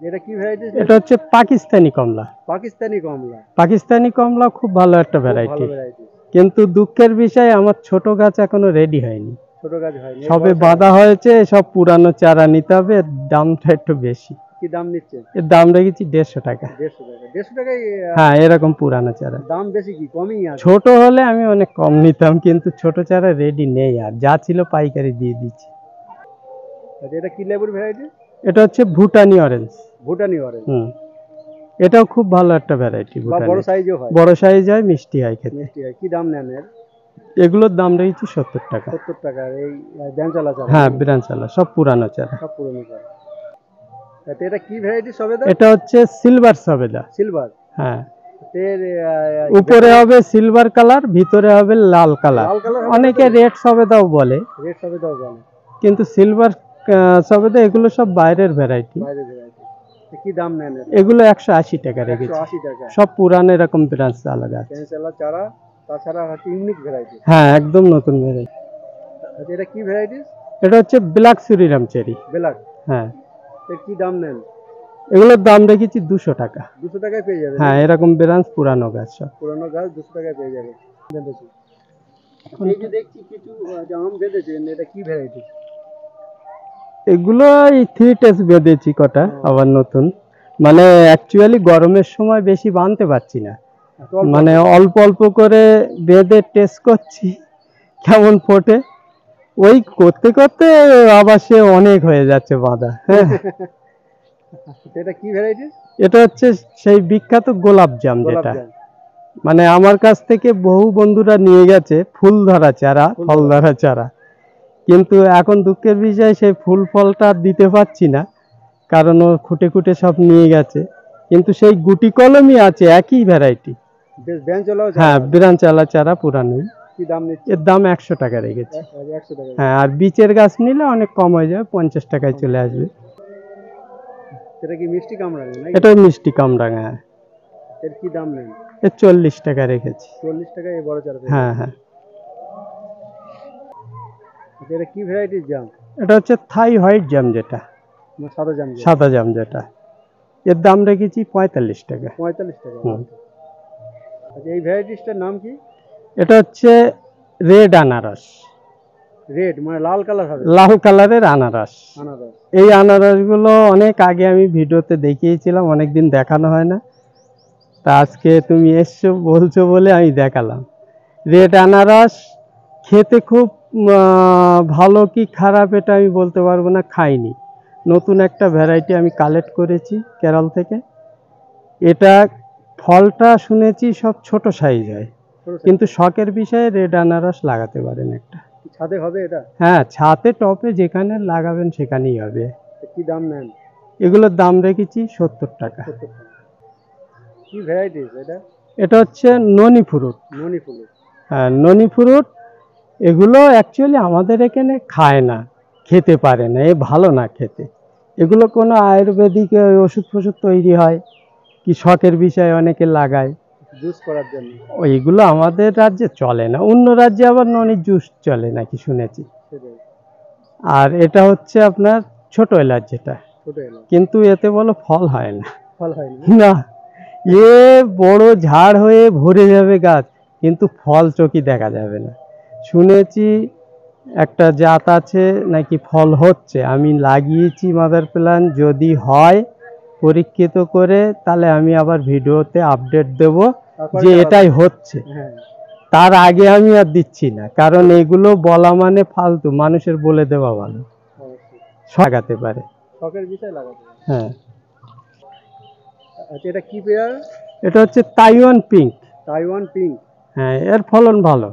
এটা কি ভ্যারাইটি? এটা হচ্ছে পাকিস্তানি কমলা। পাকিস্তানি কমলা। পাকিস্তানি কমলা খুব ভালো একটা ভ্যারাইটি, ভালো ভ্যারাইটি। কিন্তু দুঃখের বিষয় আমার ছোট গাছ এখনো রেডি হয়নি, ছোট গাছ হয়নি, সবে বাঁধা হয়েছে, সব পুরানো চারা নিতে হবে, এর দামটা একটু বেশি। কি দাম নিচ্ছে? এর দাম রেখেছি 150 টাকা। 150 টাকা? 150 টাকায়? হ্যাঁ, এরকম পুরানো চারা দাম বেশি কি কমই আছে? ছোট হলে আমি অনেক কম নিতাম, কিন্তু ছোট চারা রেডি নেই, আর যা ছিল পাইকারি দিয়ে দিচ্ছি। এটা কি লেবুর ভ্যারাইটি? এটা হচ্ছে ভুটানি অরেঞ্জ। ভুটানি অরেঞ্জ। এটাও খুব ভালো একটা ভ্যারাইটি, বড় সাইজও হয়? বড় সাইজ হয়, মিষ্টি হয় খেতে। মিষ্টি হয়। কি দাম নেন এর? এগুলোর দাম রয়েছে 70 টাকা। 70 টাকা। এই ব্যাঞ্চালা চারা? হ্যাঁ, বিরানচালা, সব পুরানো চারা। সব পুরনো চারা। এটা কি ভ্যারাইটি সবেদা? এটা হচ্ছে সিলভার সবেদা। সিলভার? হ্যাঁ, এর উপরে হবে সিলভার কালার, ভিতরে হবে লাল কালার। অনেকে রেড সবেদাও বলে, রেড সবেদাও বলে, কিন্তু সিলভার সবেদা এগুলো সব বাইরের ভ্যারাইটি। বাইরের ভ্যারাইটি। কি দাম নেন এগুলো 180 টাকা রেখেছি। 180 টাকা। সব পুরানো এরকম ব্রাঞ্চ আলাদা আছে। ব্যাঞ্চালা চারা, তাছাড়া হচ্ছে ইউনিক ভ্যারাইটি। হ্যাঁ, একদম নতুন ভ্যারাইটি। এটা কি ভ্যারাইটি? এটা হচ্ছে ব্ল্যাক শ্রীরাম চেরি। ব্ল্যাক? হ্যাঁ। এর কি দাম নেন? এগুলোর দাম রেখেছি 200 টাকা। 200 টাকায় পেয়ে যাবেন? হ্যাঁ, এরকম ব্রাঞ্চ পুরানো গাছ, সব পুরানো গাছ 200 টাকায় পেয়ে যাবে। এই যে দেখছি কিছু আম বেঁধেছেন, এটা কি ভ্যারাইটি? এগুলো এই 3 টেস্ট বেঁধেছি কটা, আবার নতুন। মানে অ্যাকচুয়ালি গরমের সময় বেশি বাঁধতে পারছি না, মানে অল্প অল্প করে বেঁধে টেস্ট করছি কেমন ফোটে। ওই করতে করতে আবার সে অনেক হয়ে যাচ্ছে বাঁধা। হ্যাঁ। এটা কি ভ্যারাইটি? এটা হচ্ছে সেই বিখ্যাত গোলাপ জাম, যেটা মানে আমার কাছ থেকে বহু বন্ধুরা নিয়ে গেছে ফুল ধরা চারা, ফল ধরা চারা, কিন্তু এখন দুঃখের বিষয় সেই ফুল ফলটা দিতে পারছি না, কারণ ও খুঁটে খুঁটে সব নিয়ে গেছে। কিন্তু সেই গুটি কলমই আছে, একই ভ্যারাইটি। হ্যাঁ, বিরানচালা চারা পুরানোই। কি দাম নিচ্ছে? এর দাম 100 টাকা রেখেছি। 100 টাকা? হ্যাঁ, আর বীচের গাছ নিলে অনেক কম হয়ে যাবে, 50 টাকায় চলে আসবে। এটা কি মিষ্টি কামরাঙা নাকি? এটা মিষ্টি কামরাঙা। এর কি দাম নেন? এর 40 টাকা রেখেছি। 40 টাকা এই বড় চারা? হ্যাঁ হ্যাঁ। এটা কি ভ্যারাইটির জাম? এটা হচ্ছে থাই হোয়াইট জাম, যেটা সাদা জাম। সাদা জাম যেটা, এর দাম রেখেছি 45 টাকা। 45 টাকা? আচ্ছা, এই ভ্যারাইটিসটার নাম কি? এটা হচ্ছে রেড আনারস। রেড মানে লাল কালার হবে? লাল কালারের আনারস। আনারস? এই আনারসগুলো অনেক আগে আমি ভিডিওতে দেখিয়েছিলাম, অনেকদিন দেখানো হয় না, তা আজকে তুমি এসছো বলছো বলে আমি দেখালাম। রেড আনারস খেতে খুব ভালো কি খারাপ এটা আমি বলতে পারবো না, খাইনি। নতুন একটা ভ্যারাইটি আমি কালেক্ট করেছি কেরল থেকে। এটা ফলটা শুনেছি সব ছোট সাইজ হয়, কিন্তু শখের বিষয়ে রেড আনারস লাগাতে পারেন একটা। ছাদে হবে এটা? হ্যাঁ, ছাদে টপে যেখানে লাগাবেন সেখানেই হবে। কি দাম নেন? এগুলোর দাম রেখেছি 70 টাকা। কি ভ্যারাইটি এটা? এটা হচ্ছে ননি ফ্রুট। ননি ফ্রুট? হ্যাঁ, ননি ফ্রুট। এগুলো অ্যাকচুয়ালি আমাদের এখানে খায় না, খেতে পারে না, এ ভালো না খেতে। এগুলো কোনো আয়ুর্বেদিক ওষুধ ফষুধ তৈরি হয়, কি শখের বিষয়ে অনেকে লাগায় জুস করার জন্য। ওইগুলো আমাদের রাজ্যে চলে না, অন্য রাজ্যে আবার ননির জুস চলে নাকি শুনেছি। আর এটা হচ্ছে আপনার ছোট এলাচ, যেটা কিন্তু এতে বলো ফল হয় না। ফল হয় না, এ বড় ঝাড় হয়ে ভরে যাবে গাছ, কিন্তু ফল চোখই দেখা যাবে না। শুনেছি একটা জাত আছে নাকি ফল হচ্ছে, আমি লাগিয়েছি মাদার প্ল্যান্ট, যদি হয় পরীক্ষিত করে তাহলে আমি আবার ভিডিওতে আপডেট দেব যে এটাই হচ্ছে। তার আগে আমি আর দিচ্ছি না, কারণ এগুলো বলা মানে ফালতু, মানুষের বলে দেওয়া ভালো, লাগাতে পারে, শখের বিষয় লাগাতে। হ্যাঁ। আচ্ছা, এটা কি পেয়ারা? এটা হচ্ছে তাইওয়ান পিঙ্ক। Taiwan pink? হ্যাঁ, এর ফলন ভালো,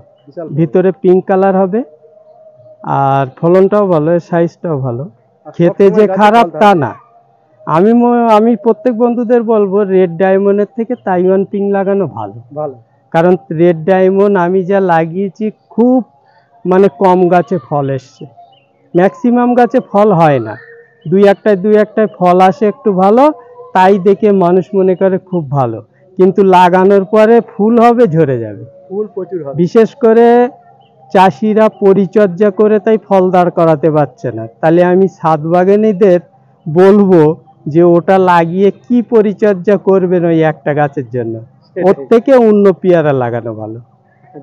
ভিতরে পিঙ্ক কালার হবে, আর ফলনটাও ভালো, সাইজটাও ভালো। খেতে যে খারাপ তা না। আমি প্রত্যেক বন্ধুদের বলবো রেড ডায়মন্ডের থেকে তাইওয়ান পিঙ্ক লাগানো ভালো, কারণ রেড ডায়মন্ড আমি যা লাগিয়েছি খুব মানে কম গাছে ফল এসছে, ম্যাক্সিমাম গাছে ফল হয় না, দুই একটায় ফল আসে একটু ভালো, তাই দেখে মানুষ মনে করে খুব ভালো, কিন্তু লাগানোর পরে ফুল হবে, ঝরে যাবে, ফুল প্রচুর হবে। বিশেষ করে চাষিরা পরিচর্যা করে তাই ফল দাঁড় করাতে পারছে না। তাহলে আমি ছাদ বাগানীদের বলবো যে ওটা লাগিয়ে কি পরিচর্যা করবেন ওই একটা গাছের জন্য, ওর থেকে অন্য পেয়ারা লাগানো ভালো।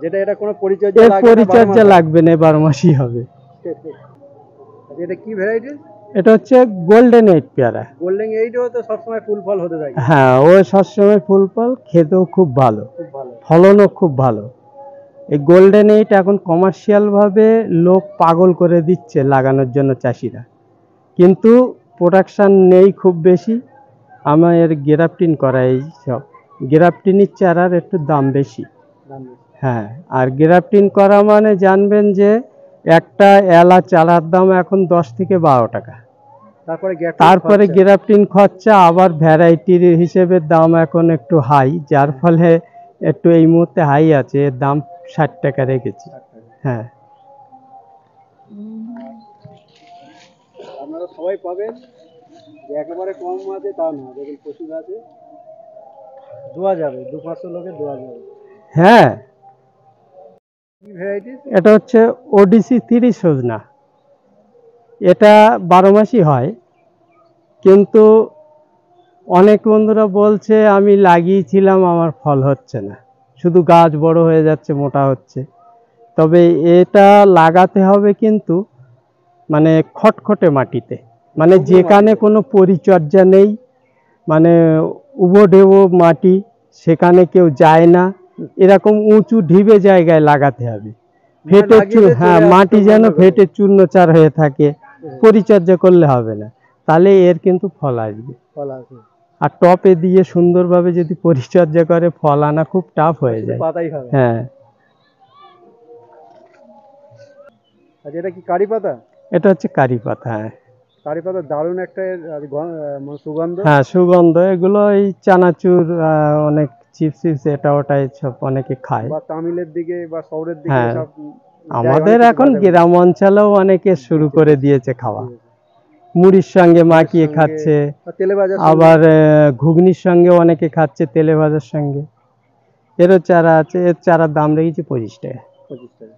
যেটা এটা কোনো পরিচর্যা এর লাগবে না, পরিচর্যা লাগবে না, 12 মাসই হবে। এটা কি ভ্যারাইটি? এটা হচ্ছে গোল্ডেন 8 পেয়ারা। গোল্ডেন এইটও তো সবসময় ফুল ফল হতে থাকে। হ্যাঁ, ও সবসময় ফুল ফল, খেতেও খুব ভালো, খুব ভালো। ফলনও খুব ভালো। এই গোল্ডেন 8 এখন কমার্শিয়াল ভাবে লোক পাগল করে দিচ্ছে লাগানোর জন্য চাষিরা, কিন্তু প্রোডাকশন নেই খুব বেশি। আমার এর গ্রাফটিং করা, এই সব গ্রাফটিনের চারার একটু দাম বেশি। হ্যাঁ, আর গ্রাফটিং করা মানে জানবেন যে একটা এলা চারার দাম এখন 10 থেকে 12 টাকা। তারপরে গ্রাফটিং খরচা, আবার ভ্যারাইটির হিসেবে দাম এখন একটু হাই, যার ফলে একটু এই মুহূর্তে হাই আছে, এর দাম 60 টাকা রেখেছি। হ্যাঁ, আপনারা সবাই পাবেন, যে একেবারে কম আছে তা না, দেখুন প্রচুর আছে, দোয়া যাবে, 200-500 লোকে দোয়া যাবে। হ্যাঁ, কি ভ্যারাইটি? এটা হচ্ছে ওডিসি 30 সজনা। এটা 12 মাসই হয়, কিন্তু অনেক বন্ধুরা বলছে আমি লাগিয়েছিলাম আমার ফল হচ্ছে না, শুধু গাছ বড় হয়ে যাচ্ছে, মোটা হচ্ছে। তবে এটা লাগাতে হবে কিন্তু মানে খটখটে মাটিতে, মানে যেখানে কোনো পরিচর্যা নেই, মানে উবো মাটি, সেখানে কেউ যায় না, এরকম উঁচু ঢিবে জায়গায় লাগাতে হবে। হ্যাঁ, মাটি যেন ফেটে চূর্ণচার হয়ে থাকে, পরিচর্যা করলে হবে না, তাহলে এর কিন্তু ফল আসবে। আর টপে দিয়ে সুন্দরভাবে যদি পরিচর্যা করে, ফল আনা খুব টাফ হয়ে যায়। হ্যাঁ। আচ্ছা, এটা কি কারি পাতা? এটা হচ্ছে কারি পাতা। হ্যাঁ, কারি পাতা দারুণ একটা সুগন্ধ। হ্যাঁ, সুগন্ধ। এগুলো এই চানাচুর, অনেক চিপস এটা ওটাই সব অনেকে খায়, বা তামিলের দিকে বা শহরের দিকে। হ্যাঁ, সব আমাদের এখন গ্রাম অঞ্চলেও অনেকে শুরু করে দিয়েছে খাওয়া, মুড়ির সঙ্গে মাখিয়ে খাচ্ছে, আবার ঘুগনির সঙ্গে অনেকে খাচ্ছে, তেলে ভাজার সঙ্গে। এরও চারা আছে, এর চারার দাম রেখেছি 25 টাকা। 25 টাকা।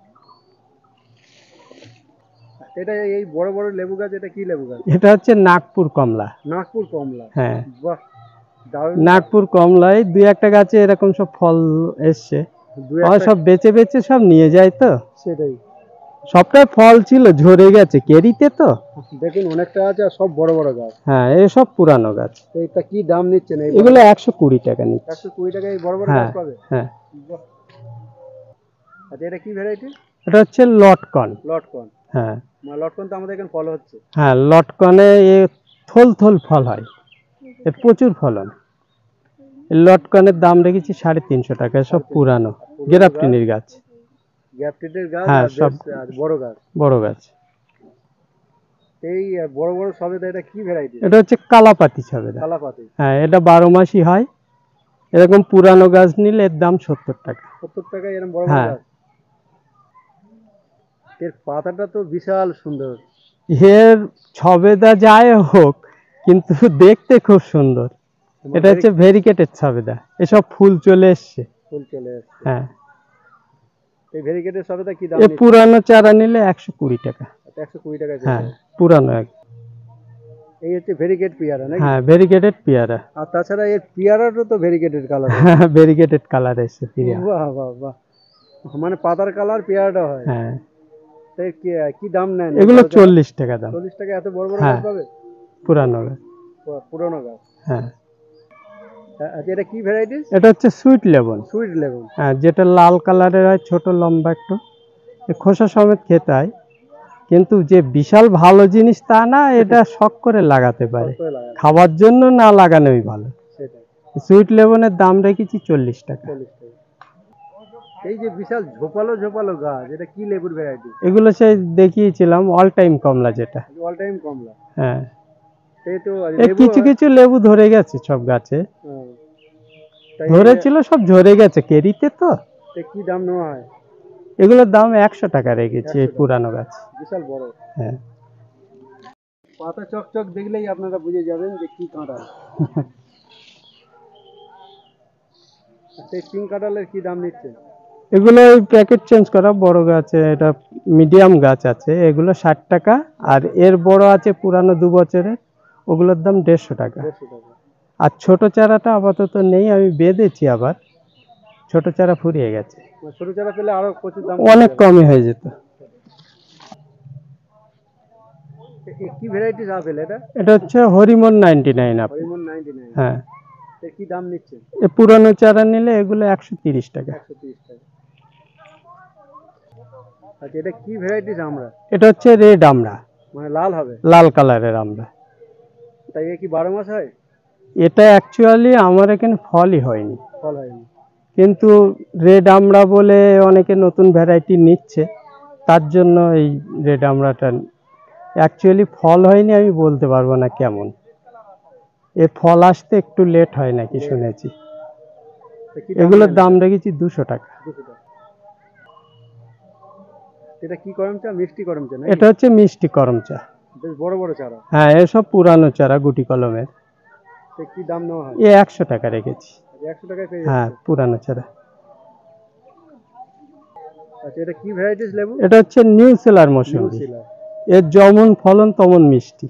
এটা এই বড় বড় লেবু গাছ, এটা কি লেবু গাছ? এটা হচ্ছে নাগপুর কমলা। নাগপুর কমলা। হ্যাঁ, বাহ, দারুণ। নাগপুর কমলায় 2-1টা গাছে এরকম সব ফল এসছে, সব বেচে বেচে সব নিয়ে যায়, তো সেটাই, সবটাই ফল ছিল, ঝরে গেছে কেরিতে। তো দেখুন অনেকটা আছে, আর সব বড় বড় গাছ। হ্যাঁ, এসব পুরানো গাছ। এটা কি দাম নিচ্ছেন? এগুলো 120 টাকা নিচ্ছে। 120 টাকা এই বড় বড় গাছ পাবে? হ্যাঁ। আচ্ছা, এটা কি ভ্যারাইটি? এটা হচ্ছে লটকন। লটকন। হ্যাঁ, লটকন তো আমাদের এখানে ফল হচ্ছে। হ্যাঁ, লটকনে এ থল থল ফল হয়, এর প্রচুর ফলন। লটকনের দাম রেখেছি 350 টাকা। সব পুরানো গ্রাফটিনের গাছ। গ্রাফটিনের গাছ। হ্যাঁ, সব বড় গাছ। বড় গাছ। এই বড় বড় সবেদা, এটা কি ভ্যারাইটি? এটা হচ্ছে কালাপাতি সবেদা। কালাপাতি। হ্যাঁ, এটা 12 মাসই হয়। এরকম পুরানো গাছ নিলে এর দাম 70 টাকা। 70 টাকা এরকম বড় বড় গাছ। এর পাতাটা তো বিশাল সুন্দর। এর সবেদা যাই হোক, কিন্তু দেখতে খুব সুন্দর। এটা হচ্ছে ভেরিকেটেড সবেদা। এসব ফুল চলে এসছে। ফুল চলে এসছে। হ্যাঁ, এই ভেরিকেটেড সবেদা কি দাম? এই পুরানো চারা নিলে 120 টাকা। 120 টাকা। হ্যাঁ, পুরানো। এই হচ্ছে ভেরিকেট পেয়ারা নাকি? হ্যাঁ, ভেরিকেটেড পেয়ারা। আর তাছাড়া এর পেয়ারারও তো ভেরিকেটেড কালার। হ্যাঁ, ভেরিকেটেড কালার এসে পেয়ারা। বাহ বাহ বাহ, মানে পাতার কালার পেয়ারাটা হয়। হ্যাঁ। তাই কি দাম নেন? এগুলো 40 টাকা দাম। 40 টাকা এত বড় বড় গাছ পাবে? পুরানো গাছ। পুরানো গাছ। হ্যাঁ। আচ্ছা, এটা কি ভ্যারাইটি? এটা হচ্ছে সুইট লেবন। সুইট লেবন। হ্যাঁ, যেটা লাল কালারের হয়, ছোট লম্বা একটু, খোসা সমেত খেতে হয়, কিন্তু যে বিশাল ভালো জিনিস তা না, এটা শখ করে লাগাতে পারে, খাবার জন্য না লাগানোই ভালো। সুইট লেবনের দাম রেখেছি 40 টাকা। এই যে বিশাল ঝোপালো ঝোপালো গাছ, এটা কি লেবুর ভ্যারাইটি? এগুলো সেই দেখিয়েছিলাম অল টাইম কমলা, যেটা অল টাইম কমলা। হ্যাঁ, এই তো কিছু কিছু লেবু ধরে গেছে, সব গাছে ধরেছিল, সব ঝরে গেছে কেরিতে। তো কি দাম নেওয়া হয়? এগুলোর দাম 100 টাকা রেখেছি। এই পুরানো গাছ, বিশাল বড়। হ্যাঁ, পাতা চকচক দেখলেই আপনারা বুঝে যাবেন যে কি কাঁঠাল। সেই পিঙ্ক কাঁঠালের কি দাম নিচ্ছে? এগুলো ওই প্যাকেট চেঞ্জ করা বড় গাছ, এটা মিডিয়াম গাছ আছে, এগুলো 60 টাকা। আর এর বড় আছে পুরানো 2 বছরের, ওগুলোর দাম 150 টাকা। 150 টাকা। আর ছোট চারাটা আপাতত নেই, আমি বেঁধেছি, আবার ছোট চারা ফুরিয়ে গেছে, মানে ছোট চারা পেলে আরো প্রচুর দাম অনেক বেড়ে যাবে। কমই হয়ে যেত। কি ভ্যারাইটিস আপেল এটা? এটা হচ্ছে হরিমন 99 আপেল। হরিমন 99। হ্যাঁ, এর কি দাম নিচ্ছে? এ পুরানো চারা নিলে এগুলো 130 টাকা। 130 টাকা। আচ্ছা, এটা কি ভ্যারাইটিস আমরা? এটা হচ্ছে রেড আমড়া, মানে লাল হবে? লাল কালারের আমড়া। তাই এ কি 12 মাস হয়? এটা অ্যাকচুয়ালি আমার এখানে ফলই হয়নি, ফল হয়নি। কিন্তু রেড আমড়া বলে অনেকে নতুন ভ্যারাইটি নিচ্ছে, তার জন্য এই রেড আমড়াটা। অ্যাকচুয়ালি ফল হয়নি, আমি বলতে পারবো না কেমন, এ ফল আসতে একটু লেট হয় নাকি শুনেছি। তা কি এগুলোর নেন? দাম রেখেছি 200 টাকা। 200 টাকা। এটা কি করম চা? মিষ্টি করম চা নাকি? এটা হচ্ছে মিষ্টি করম চা। বেশ বড় বড় চারা। হ্যাঁ, এসব পুরানো চারা গুটি কলমের। সে কি দাম নেওয়া হয়? এ 100 টাকা রেখেছি। 100 টাকায় পেয়ে হ্যাঁ, যাচ্ছে। পুরানো চারা। আচ্ছা, এটা কি ভ্যারাইটিস লেবু? এটা হচ্ছে নিউ সেলার নিউ মৌসুমী। সিলার। এর যেমন ফলন তেমন মিষ্টি।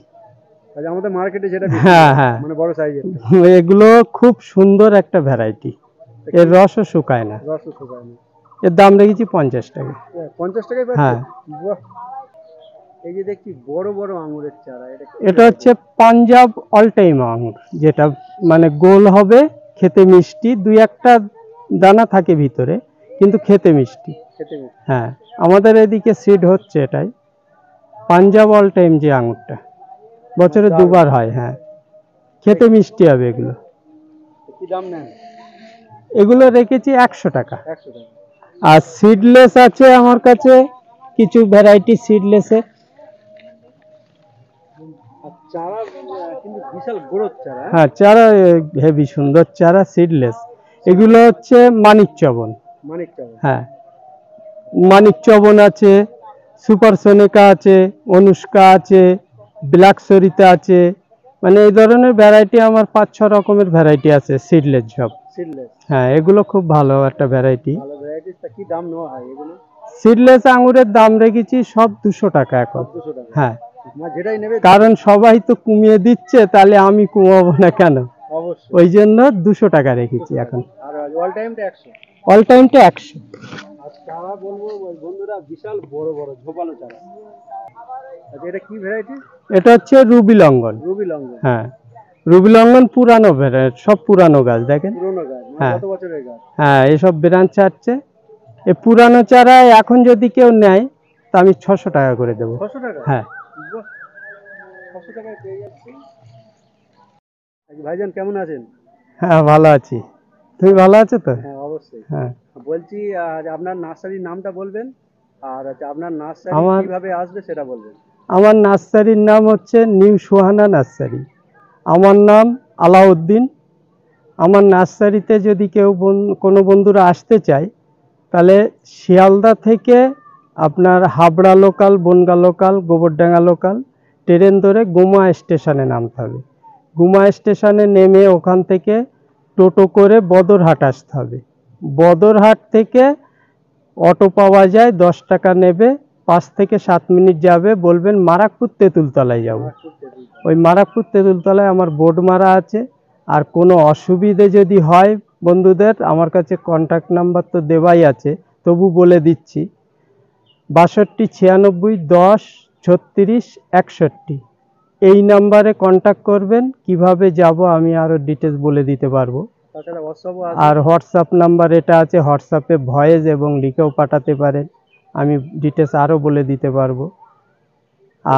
আচ্ছা, আমাদের মার্কেটে যেটা বিক্রি হ্যাঁ, হয়, হ্যাঁ। মানে বড় সাইজের। এগুলো খুব সুন্দর একটা ভ্যারাইটি, এর রসও শুকায় না। রস শুকায় না। এর দাম রেখেছি 50 টাকা। 50 টাকায় হ্যাঁ। পাচ্ছে? বাহ! এই যে দেখছি বড় বড় আঙুরের চারা, এটা কি এটা হচ্ছে পাঞ্জাব অল টাইম আঙুর, যেটা মানে গোল হবে, খেতে মিষ্টি, দুই একটা দানা থাকে ভিতরে, কিন্তু খেতে মিষ্টি। খেতে মিষ্টি? হ্যাঁ, আমাদের এদিকে সিড হচ্ছে এটাই পাঞ্জাব অল টাইম, যে আঙুরটা বছরে দুবার হয়। হ্যাঁ, খেতে মিষ্টি হবে এগুলো। কি দাম নেন? এগুলো রেখেছি 100 টাকা। 100 টাকা। আর সিডলেস আছে আমার কাছে কিছু ভ্যারাইটি সিডলেসের। আর চারা কিন্তু বিশাল গ্রোথ চারা। হ্যাঁ, চারা হেভি সুন্দর চারা, সিডলেস। এগুলো হচ্ছে মানিক চবন। মানিক চারা। হ্যাঁ, মানিক চবন আছে, সুপার সোনিকা আছে, অনুষ্কা আছে, ব্ল্যাক সরিতা আছে, মানে এই ধরনের ভ্যারাইটি আমার 5-6 রকমের ভ্যারাইটি আছে সিডলেস সব। সিডলেস। হ্যাঁ, এগুলো খুব ভালো একটা ভ্যারাইটি। ভালো ভ্যারাইটিস। তা কি দাম নেওয়া হয় এগুলো? সিডলেস আঙুরের দাম রেখেছি সব 200 টাকা এখন। 200 টাকা। হ্যাঁ, মানে যেটাই নেবে। কারণ সবাই তো কমিয়ে দিচ্ছে, তাহলে আমি কমাবো না কেন, অবশ্যই। ওই জন্য 200 টাকা রেখেছি এখন। আর অল টাইমটা 100। অল টাইমটা 100। আর চারা বলবো বন্ধুরা, বিশাল বড় বড় ঝোপালো চারা। আচ্ছা, এটা কি ভ্যারাইটি? এটা হচ্ছে রুবি লঙ্ঘন। রুবি লঙ্ঘন। হ্যাঁ, রুবি লঙ্ঘন পুরানো ভ্যারাইটি, সব পুরানো গাছ দেখেন। পুরোনো গাছ, মানে হ্যাঁ। কত বছরের গাছ? হ্যাঁ, এসব ব্রাঞ্চ ছাড়ছে। এই পুরানো চারা এখন যদি কেউ নেয় তা আমি 600 টাকা করে দেবো। 600 টাকা? হ্যাঁ। বাহ! 600 টাকায় পেয়ে যাচ্ছি। আচ্ছা, ভাইজান কেমন আছেন? হ্যাঁ, ভালো আছি। তুমি ভালো আছো তো? হ্যাঁ, অবশ্যই। হ্যাঁ। বলছি, আপনার নার্সারির নামটা বলবেন, আর হচ্ছে আপনার নার্সারি আমার কিভাবে আসবে সেটা বলবেন। আমার নার্সারির নাম হচ্ছে নিউ সুহানা নার্সারি। আমার নাম আলাউদ্দিন। আমার নার্সারিতে যদি কেউ কোনো বন্ধুরা আসতে চায়, তাহলে শিয়ালদা থেকে আপনার Habra local, Bangaon local, Gobardanga local train ধরে গুমা স্টেশনে নামতে হবে। গুমা স্টেশনে নেমে ওখান থেকে টোটো করে বদরহাট আসতে হবে। বদরহাট থেকে অটো পাওয়া যায়, 10 টাকা নেবে, 5 থেকে 7 মিনিট যাবে, বলবেন মারাকপুর তেঁতুলতলায় যাব। ওই মারাকপুর তেঁতুলতলায় আমার বোর্ড মারা আছে। আর কোনো অসুবিধে যদি হয় বন্ধুদের, আমার কাছে কন্ট্যাক্ট নাম্বার তো দেওয়াই আছে, তবু বলে দিচ্ছি, 62 96 10 36 61। এই নাম্বারে কন্ট্যাক্ট করবেন। কিভাবে যাব আমি আরও ডিটেলস বলে দিতে পারবো। তাছাড়া হোয়াটসঅ্যাপও আছে। আর হোয়াটসঅ্যাপ নাম্বার এটা আছে, হোয়াটসঅ্যাপে ভয়েস এবং লিখেও পাঠাতে পারেন, আমি ডিটেলস আরও বলে দিতে পারবো।